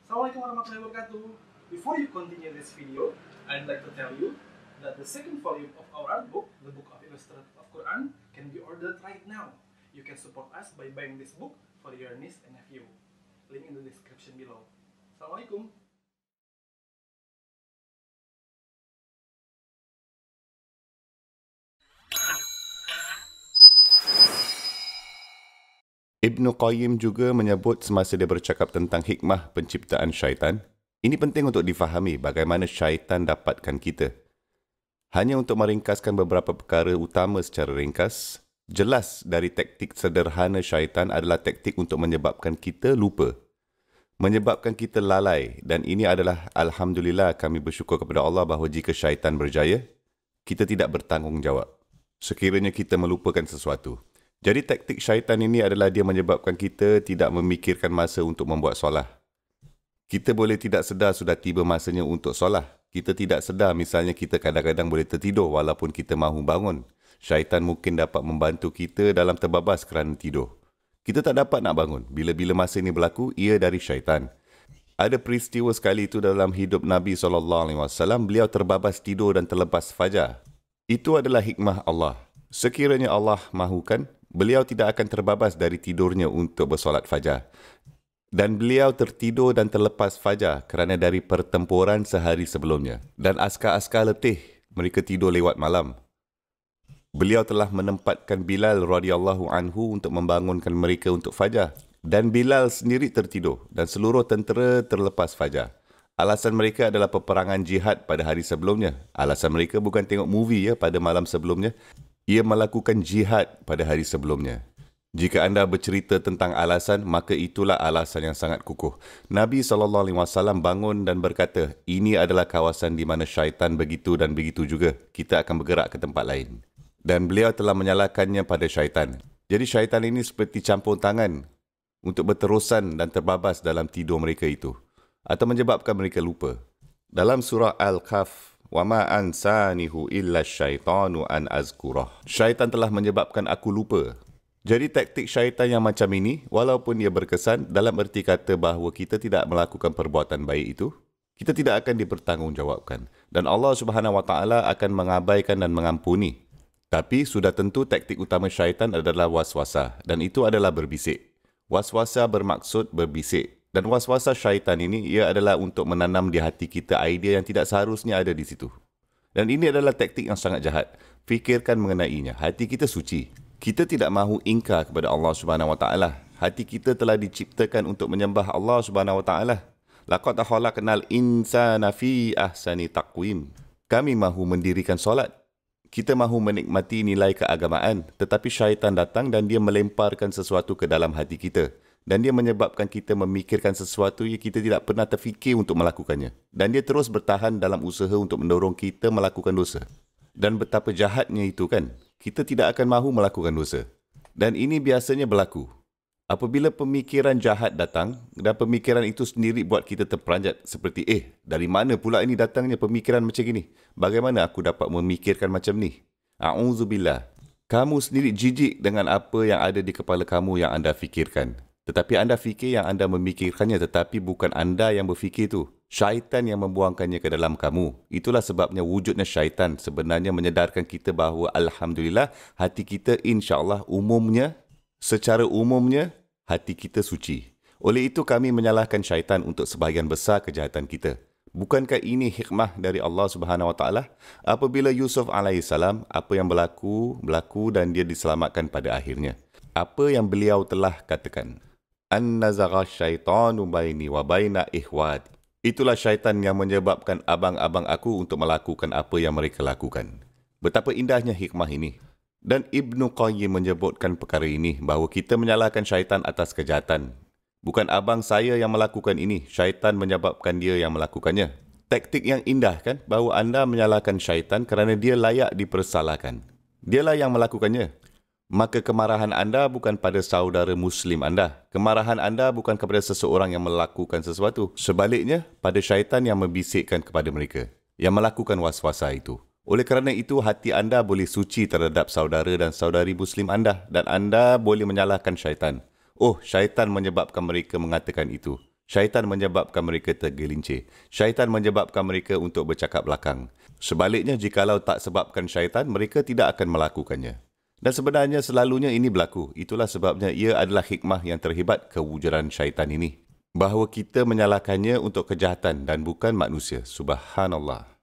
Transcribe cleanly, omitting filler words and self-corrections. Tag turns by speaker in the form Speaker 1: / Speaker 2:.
Speaker 1: Assalamualaikum warahmatullahi wabarakatuh. Before you continue this video, I'd like to tell you that the second volume of our art book, the Book of Illustrated of Quran, can be ordered right now. You can support us by buying this book for your niece and nephew. Link in the description below. Assalamualaikum.
Speaker 2: Ibn Qayyim juga menyebut semasa dia bercakap tentang hikmah penciptaan syaitan, ini penting untuk difahami bagaimana syaitan dapatkan kita. Hanya untuk meringkaskan beberapa perkara utama secara ringkas, jelas dari taktik sederhana syaitan adalah taktik untuk menyebabkan kita lupa, menyebabkan kita lalai, dan ini adalah alhamdulillah kami bersyukur kepada Allah bahawa jika syaitan berjaya, kita tidak bertanggungjawab sekiranya kita melupakan sesuatu. Jadi taktik syaitan ini adalah dia menyebabkan kita tidak memikirkan masa untuk membuat solah. Kita boleh tidak sedar sudah tiba masanya untuk solah. Kita tidak sedar misalnya kita kadang-kadang boleh tertidur walaupun kita mahu bangun. Syaitan mungkin dapat membantu kita dalam terbabas kerana tidur. Kita tak dapat nak bangun. Bila-bila masa ini berlaku, ia dari syaitan. Ada peristiwa sekali itu dalam hidup Nabi SAW, beliau terbabas tidur dan terlepas fajar. Itu adalah hikmah Allah. Sekiranya Allah mahukan, beliau tidak akan terbabas dari tidurnya untuk bersolat fajar. Dan beliau tertidur dan terlepas fajar kerana dari pertempuran sehari sebelumnya. Dan askar-askar letih, mereka tidur lewat malam. Beliau telah menempatkan Bilal radhiyallahu anhu untuk membangunkan mereka untuk fajar. Dan Bilal sendiri tertidur dan seluruh tentera terlepas fajar. Alasan mereka adalah peperangan jihad pada hari sebelumnya. Alasan mereka bukan tengok movie pada malam sebelumnya. Ia melakukan jihad pada hari sebelumnya. Jika anda bercerita tentang alasan, maka itulah alasan yang sangat kukuh. Nabi SAW bangun dan berkata, ini adalah kawasan di mana syaitan begitu dan begitu juga. Kita akan bergerak ke tempat lain. Dan beliau telah menyalahkannya pada syaitan. Jadi syaitan ini seperti campur tangan untuk berterusan dan terbabas dalam tidur mereka itu. Atau menyebabkan mereka lupa. Dalam surah Al-Kahf, وَمَا أَنْسَانِهُ إِلَّا الشَّيْطَانُ أَنْ أَذْكُرَهُ. Syaitan telah menyebabkan aku lupa. Jadi taktik syaitan yang macam ini, walaupun ia berkesan dalam erti kata bahawa kita tidak melakukan perbuatan baik itu, kita tidak akan dipertanggungjawabkan. Dan Allah SWT akan mengabaikan dan mengampuni. Tapi sudah tentu taktik utama syaitan adalah waswasah. Dan itu adalah berbisik. Waswasah bermaksud berbisik. Dan waswasa syaitan ini, ia adalah untuk menanam di hati kita idea yang tidak seharusnya ada di situ. Dan ini adalah taktik yang sangat jahat. Fikirkan mengenainya. Hati kita suci. Kita tidak mahu ingkar kepada Allah SWT. Hati kita telah diciptakan untuk menyembah Allah SWT. Laqad khalaqnal insana fi ahsani taqwim. Kami mahu mendirikan solat. Kita mahu menikmati nilai keagamaan. Tetapi syaitan datang dan dia melemparkan sesuatu ke dalam hati kita. Dan dia menyebabkan kita memikirkan sesuatu yang kita tidak pernah terfikir untuk melakukannya. Dan dia terus bertahan dalam usaha untuk mendorong kita melakukan dosa. Dan betapa jahatnya itu kan. Kita tidak akan mahu melakukan dosa. Dan ini biasanya berlaku. Apabila pemikiran jahat datang, dan pemikiran itu sendiri buat kita terperanjat. Seperti, dari mana pula ini datangnya pemikiran macam ini? Bagaimana aku dapat memikirkan macam ni? A'udzubillah. Kamu sendiri jijik dengan apa yang ada di kepala kamu yang anda fikirkan. Tetapi anda fikir yang anda memikirkannya, tetapi bukan anda yang berfikir itu. Syaitan yang membuangkannya ke dalam kamu. Itulah sebabnya wujudnya syaitan sebenarnya menyedarkan kita bahawa alhamdulillah hati kita insya-Allah secara umumnya hati kita suci. Oleh itu kami menyalahkan syaitan untuk sebahagian besar kejahatan kita. Bukankah ini hikmah dari Allah SWT? Apabila Yusuf AS, apa yang berlaku dan dia diselamatkan pada akhirnya. Apa yang beliau telah katakan. An-nazagha syaitanu baini wa baina ihwat. Itulah syaitan yang menyebabkan abang-abang aku untuk melakukan apa yang mereka lakukan. Betapa indahnya hikmah ini. Dan Ibn Qayyim menyebutkan perkara ini bahawa kita menyalahkan syaitan atas kejahatan. Bukan abang saya yang melakukan ini, syaitan menyebabkan dia yang melakukannya. Taktik yang indah kan bahawa anda menyalahkan syaitan kerana dia layak dipersalahkan. Dialah yang melakukannya. Maka kemarahan anda bukan pada saudara Muslim anda. Kemarahan anda bukan kepada seseorang yang melakukan sesuatu. Sebaliknya, pada syaitan yang membisikkan kepada mereka. Yang melakukan waswasa itu. Oleh kerana itu, hati anda boleh suci terhadap saudara dan saudari Muslim anda. Dan anda boleh menyalahkan syaitan. Oh, syaitan menyebabkan mereka mengatakan itu. Syaitan menyebabkan mereka tergelincir. Syaitan menyebabkan mereka untuk bercakap belakang. Sebaliknya, jikalau tak sebabkan syaitan, mereka tidak akan melakukannya. Dan sebenarnya selalunya ini berlaku. Itulah sebabnya ia adalah hikmah yang terhebat kewujudan syaitan ini. Bahawa kita menyalahkannya untuk kejahatan dan bukan manusia. Subhanallah.